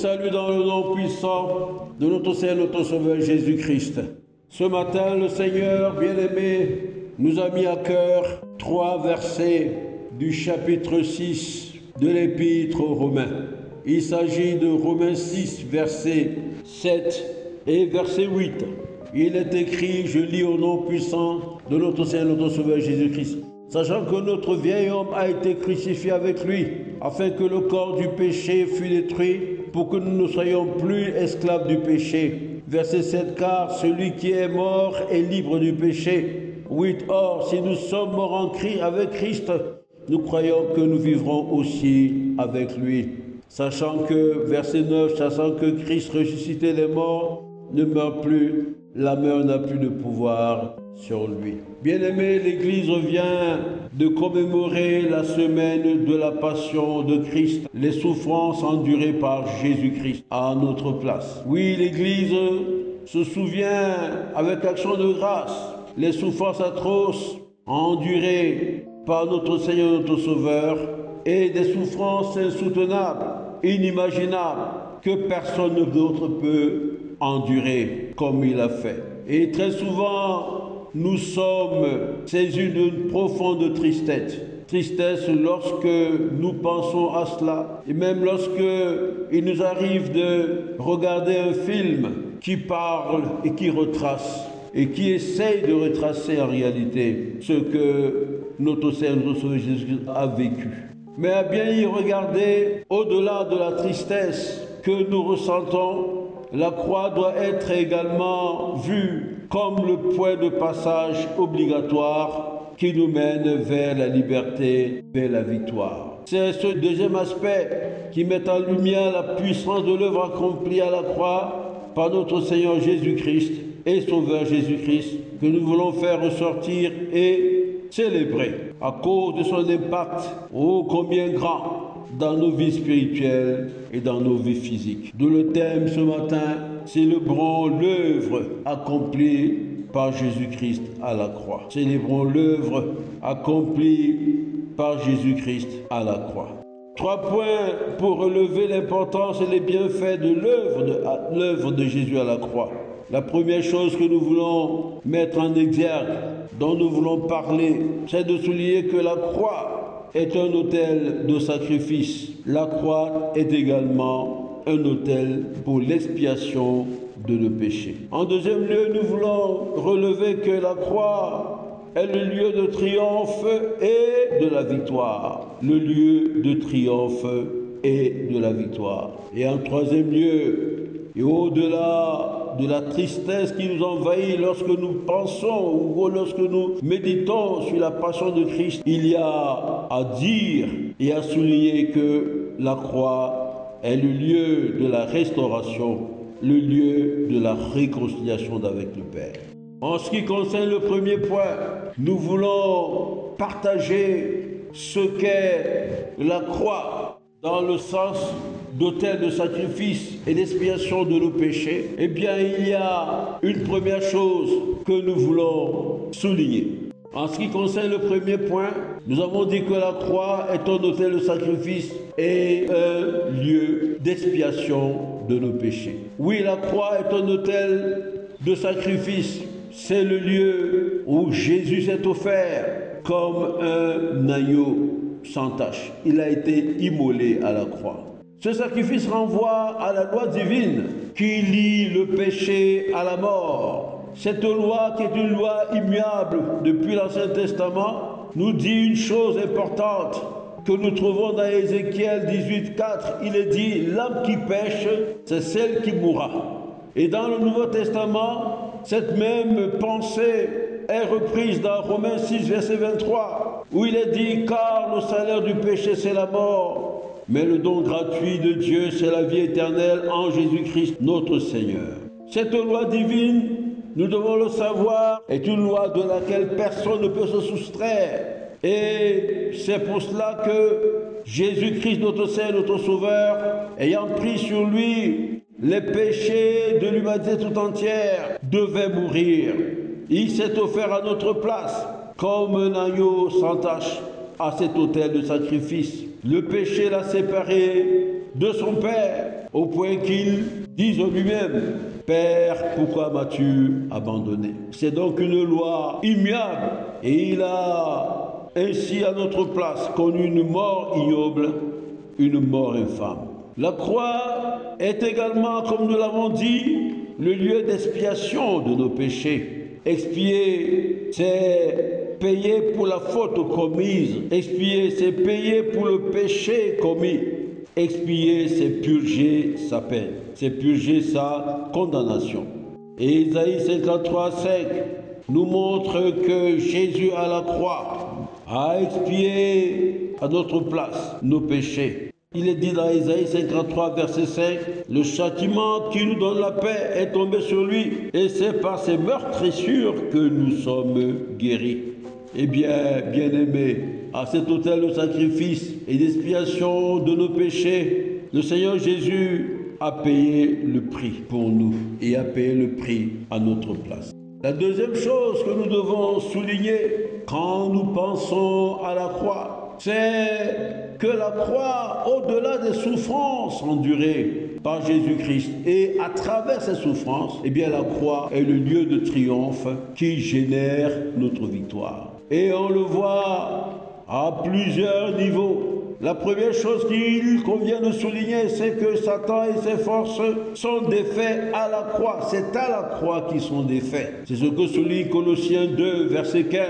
salue dans le nom puissant de notre Seigneur, notre Sauveur Jésus-Christ. Ce matin, le Seigneur bien-aimé nous a mis à cœur 3 versets du chapitre 6 de l'Épître aux Romains. Il s'agit de Romains 6, verset 7 et verset 8. Il est écrit, je lis au nom puissant de notre Seigneur, notre Sauveur Jésus-Christ. Sachant que notre vieil homme a été crucifié avec lui, afin que le corps du péché fût détruit, pour que nous ne soyons plus esclaves du péché. Verset 7, car celui qui est mort est libre du péché. 8, or, si nous sommes morts avec Christ, nous croyons que nous vivrons aussi avec lui. Sachant que, verset 9, sachant que Christ ressuscité des morts ne meurt plus, la mort n'a plus de pouvoir sur lui. Bien-aimé, l'Église vient de commémorer la semaine de la passion de Christ, les souffrances endurées par Jésus-Christ à notre place. Oui, l'Église se souvient avec action de grâce les souffrances atroces endurées par notre Seigneur, notre Sauveur, et des souffrances insoutenables, inimaginables, que personne d'autre peut endurer comme il a fait. Et très souvent, nous sommes saisis d'une profonde tristesse. Tristesse lorsque nous pensons à cela. Et même lorsque il nous arrive de regarder un film qui parle et qui retrace, et qui essaye de retracer en réalité ce que notre Seigneur, notre Sauveur Jésus a vécu. Mais à bien y regarder, au-delà de la tristesse que nous ressentons, la croix doit être également vue comme le point de passage obligatoire qui nous mène vers la liberté, vers la victoire. C'est ce deuxième aspect qui met en lumière la puissance de l'œuvre accomplie à la croix par notre Seigneur Jésus-Christ et Sauveur Jésus-Christ que nous voulons faire ressortir et célébrer à cause de son impact ô combien grand dans nos vies spirituelles et dans nos vies physiques. D'où le thème ce matin, célébrons l'œuvre accomplie par Jésus-Christ à la croix. Célébrons l'œuvre accomplie par Jésus-Christ à la croix. 3 points pour relever l'importance et les bienfaits de l'œuvre de Jésus à la croix. La première chose que nous voulons mettre en exergue, dont nous voulons parler, c'est de souligner que la croix est un autel de sacrifice. La croix est également un autel pour l'expiation de nos péchés. En deuxième lieu, nous voulons relever que la croix est le lieu de triomphe et de la victoire. Le lieu de triomphe et de la victoire. Et en troisième lieu, et au-delà de la tristesse qui nous envahit lorsque nous pensons ou lorsque nous méditons sur la passion de Christ, il y a à dire et à souligner que la croix est le lieu de la restauration, le lieu de la réconciliation avec le Père. En ce qui concerne le premier point, nous voulons partager ce qu'est la croix dans le sens d'autel de sacrifice et d'expiation de nos péchés. Eh bien, il y a une première chose que nous voulons souligner. En ce qui concerne le premier point, nous avons dit que la croix est un autel de sacrifice et un lieu d'expiation de nos péchés. Oui, la croix est un autel de sacrifice. C'est le lieu où Jésus s'est offert comme un agneau sans tache. Il a été immolé à la croix. Ce sacrifice renvoie à la loi divine qui lie le péché à la mort. Cette loi, qui est une loi immuable depuis l'Ancien Testament, nous dit une chose importante que nous trouvons dans Ézéchiel 18:4. Il est dit « L'âme qui pêche, c'est celle qui mourra ». Et dans le Nouveau Testament, cette même pensée est reprise dans Romains 6, verset 23, où il est dit « Car le salaire du péché, c'est la mort ». Mais le don gratuit de Dieu, c'est la vie éternelle en Jésus-Christ, notre Seigneur. Cette loi divine, nous devons le savoir, est une loi de laquelle personne ne peut se soustraire. Et c'est pour cela que Jésus-Christ, notre Seigneur, notre Sauveur, ayant pris sur lui les péchés de l'humanité tout entière, devait mourir. Il s'est offert à notre place, comme un agneau sans tache, à cet autel de sacrifice. Le péché l'a séparé de son Père. au point qu'il dise lui-même, Père, pourquoi m'as-tu abandonné? C'est donc une loi immuable et il a ainsi à notre place connu une mort ignoble, une mort infâme. La croix est également, comme nous l'avons dit, le lieu d'expiation de nos péchés. Expier, c'est payer pour la faute commise. Expier, c'est payer pour le péché commis. Expier, c'est purger sa peine, c'est purger sa condamnation. Et Isaïe 53, 5 nous montre que Jésus à la croix a expié à notre place nos péchés. Il est dit dans Isaïe 53, verset 5, « Le châtiment qui nous donne la paix est tombé sur lui, et c'est par ses meurtrissures que nous sommes guéris. » Eh bien, bien-aimés, à cet autel de sacrifice et d'expiation de nos péchés, le Seigneur Jésus a payé le prix pour nous et a payé le prix à notre place. La deuxième chose que nous devons souligner quand nous pensons à la croix, c'est que la croix, au-delà des souffrances endurées par Jésus-Christ et à travers ces souffrances, eh bien la croix est le lieu de triomphe qui génère notre victoire. Et on le voit à plusieurs niveaux. La première chose qu'il convient de souligner, c'est que Satan et ses forces sont défaits à la croix. C'est à la croix qu'ils sont défaits. C'est ce que souligne Colossiens 2, verset 15.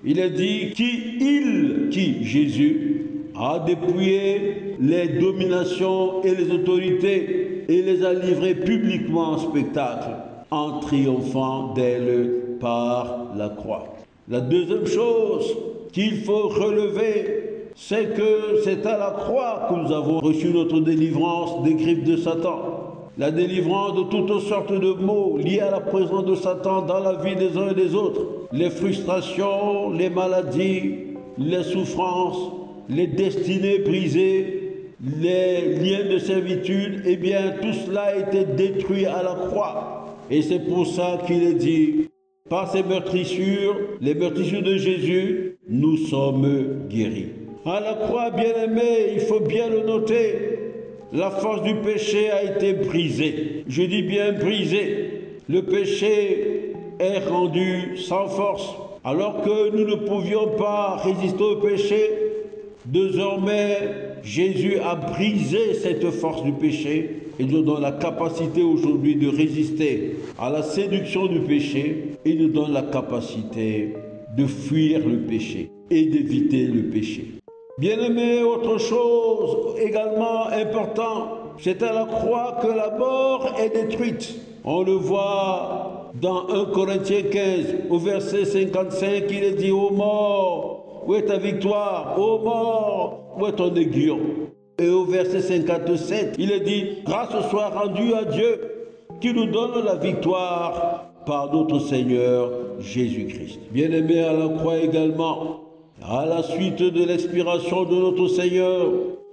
Il est dit qui, Jésus, a dépouillé les dominations et les autorités et les a livrées publiquement en spectacle, en triomphant d'elles par la croix. La deuxième chose qu'il faut relever, c'est que c'est à la croix que nous avons reçu notre délivrance des griffes de Satan. La délivrance de toutes sortes de maux liés à la présence de Satan dans la vie des uns et des autres. Les frustrations, les maladies, les souffrances, les destinées brisées, les liens de servitude, eh bien tout cela a été détruit à la croix. Et c'est pour ça qu'il est dit, par ces meurtrissures, les meurtrissures de Jésus, nous sommes guéris. À la croix, bien-aimé, il faut bien le noter, la force du péché a été brisée. Je dis bien brisée. Le péché est rendu sans force. Alors que nous ne pouvions pas résister au péché, désormais, Jésus a brisé cette force du péché et nous donne la capacité aujourd'hui de résister à la séduction du péché et nous donne la capacité de fuir le péché et d'éviter le péché. Bien-aimé, autre chose également importante, c'est à la croix que la mort est détruite. On le voit dans 1 Corinthiens 15, au verset 55, il est dit « Ô mort, où est ta victoire? Ô mort, où est ton aiguillon ?» Et au verset 57, il est dit « Grâce soit rendue à Dieu qui nous donne la victoire par notre Seigneur Jésus-Christ. » Bien-aimé, à la croix également, à la suite de l'expiration de notre Seigneur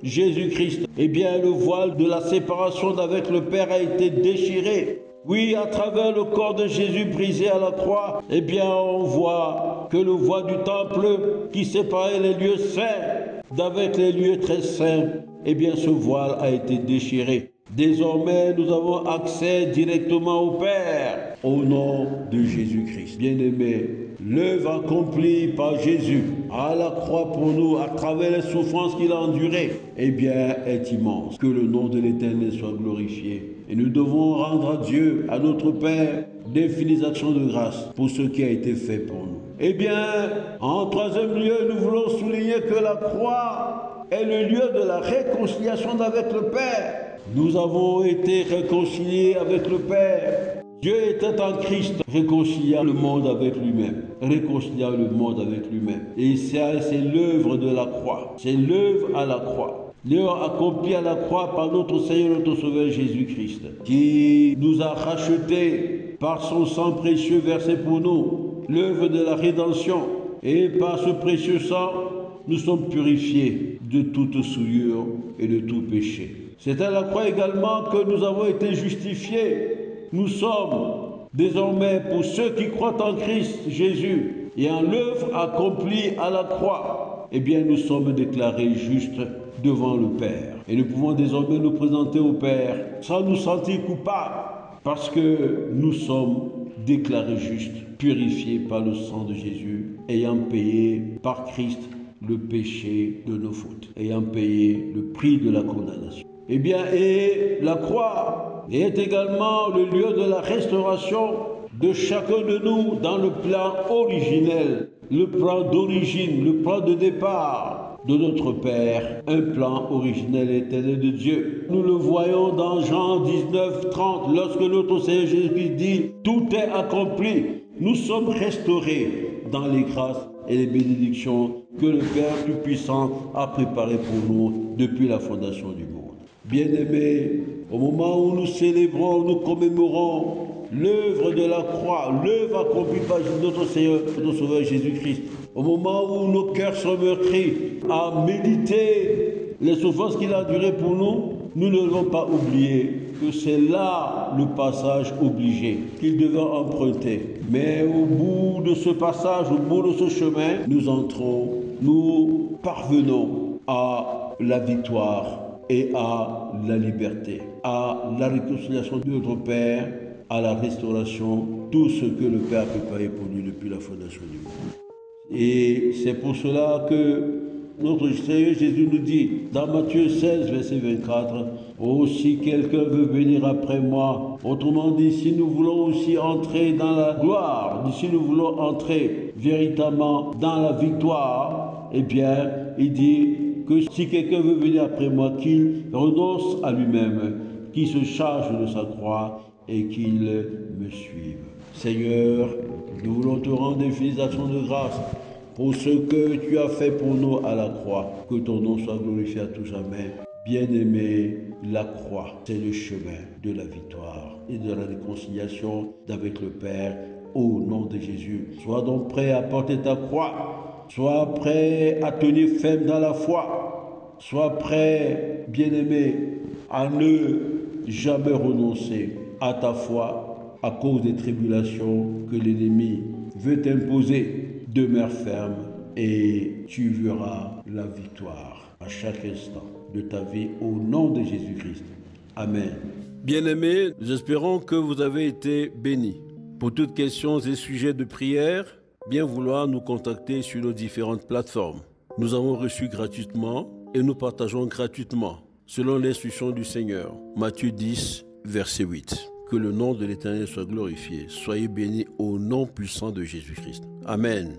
Jésus-Christ, eh bien le voile de la séparation avec le Père a été déchiré. Oui, à travers le corps de Jésus brisé à la croix, eh bien on voit que le voile du temple qui séparait les lieux saints d'avec les lieux très saints, eh bien ce voile a été déchiré. Désormais, nous avons accès directement au Père, au nom de Jésus-Christ. Bien-aimés, l'œuvre accomplie par Jésus à la croix pour nous, à travers les souffrances qu'il a endurées, eh bien, est immense. Que le nom de l'Éternel soit glorifié. Et nous devons rendre à Dieu, à notre Père, d'infinies actions de grâce pour ce qui a été fait pour nous. Eh bien, en troisième lieu, nous voulons souligner que la croix est le lieu de la réconciliation avec le Père. Nous avons été réconciliés avec le Père. Dieu était en Christ, réconciliant le monde avec lui-même. Réconciliant le monde avec lui-même. Et ça, c'est l'œuvre de la croix. C'est l'œuvre à la croix. L'œuvre accomplie à la croix par notre Seigneur, notre Sauveur Jésus-Christ, qui nous a rachetés par son sang précieux versé pour nous. L'œuvre de la rédemption. Et par ce précieux sang, nous sommes purifiés de toute souillure et de tout péché. C'est à la croix également que nous avons été justifiés. Nous sommes désormais, pour ceux qui croient en Christ Jésus et en l'œuvre accomplie à la croix, eh bien nous sommes déclarés justes devant le Père. Et nous pouvons désormais nous présenter au Père sans nous sentir coupables, parce que nous sommes déclarés justes, purifiés par le sang de Jésus, ayant payé par Christ le péché de nos fautes, ayant payé le prix de la condamnation. Eh bien, et la croix est également le lieu de la restauration de chacun de nous dans le plan originel, le plan d'origine, le plan de départ de notre Père, un plan originel et éternel de Dieu. Nous le voyons dans Jean 19, 30, lorsque notre Seigneur Jésus-Christ dit « Tout est accompli ». Nous sommes restaurés dans les grâces et les bénédictions que le Père Tout-Puissant a préparées pour nous depuis la fondation du monde. Bien-aimés, au moment où nous célébrons, nous commémorons l'œuvre de la croix, l'œuvre accomplie par notre Seigneur, notre Sauveur Jésus-Christ, au moment où nos cœurs sont meurtris à méditer les souffrances qu'il a endurées pour nous, nous ne devons pas oublier que c'est là le passage obligé qu'il devait emprunter. Mais au bout de ce passage, au bout de ce chemin, nous entrons, nous parvenons à la victoire et à la liberté, à la réconciliation de notre Père, à la restauration, tout ce que le Père a préparé pour nous depuis la fondation du monde. Et c'est pour cela que notre Seigneur Jésus nous dit, dans Matthieu 16, verset 24, « Oh, si quelqu'un veut venir après moi », autrement dit, si nous voulons aussi entrer dans la gloire, si nous voulons entrer véritablement dans la victoire, eh bien, il dit que si quelqu'un veut venir après moi, qu'il renonce à lui-même, qu'il se charge de sa croix et qu'il me suive. Seigneur, nous voulons te rendre infinies actions de grâce pour ce que tu as fait pour nous à la croix. Que ton nom soit glorifié à tout jamais. Bien-aimé, la croix, c'est le chemin de la victoire et de la réconciliation avec le Père au nom de Jésus. Sois donc prêt à porter ta croix. Sois prêt à tenir ferme dans la foi. Sois prêt, bien-aimé, à ne jamais renoncer à ta foi à cause des tribulations que l'ennemi veut t'imposer. Demeure ferme et tu verras la victoire à chaque instant de ta vie au nom de Jésus-Christ. Amen. Bien-aimés, nous espérons que vous avez été bénis. Pour toutes questions et sujets de prière, bien vouloir nous contacter sur nos différentes plateformes. Nous avons reçu gratuitement et nous partageons gratuitement selon l'instruction du Seigneur. Matthieu 10, verset 8. Que le nom de l'Éternel soit glorifié. Soyez bénis au nom puissant de Jésus-Christ. Amen.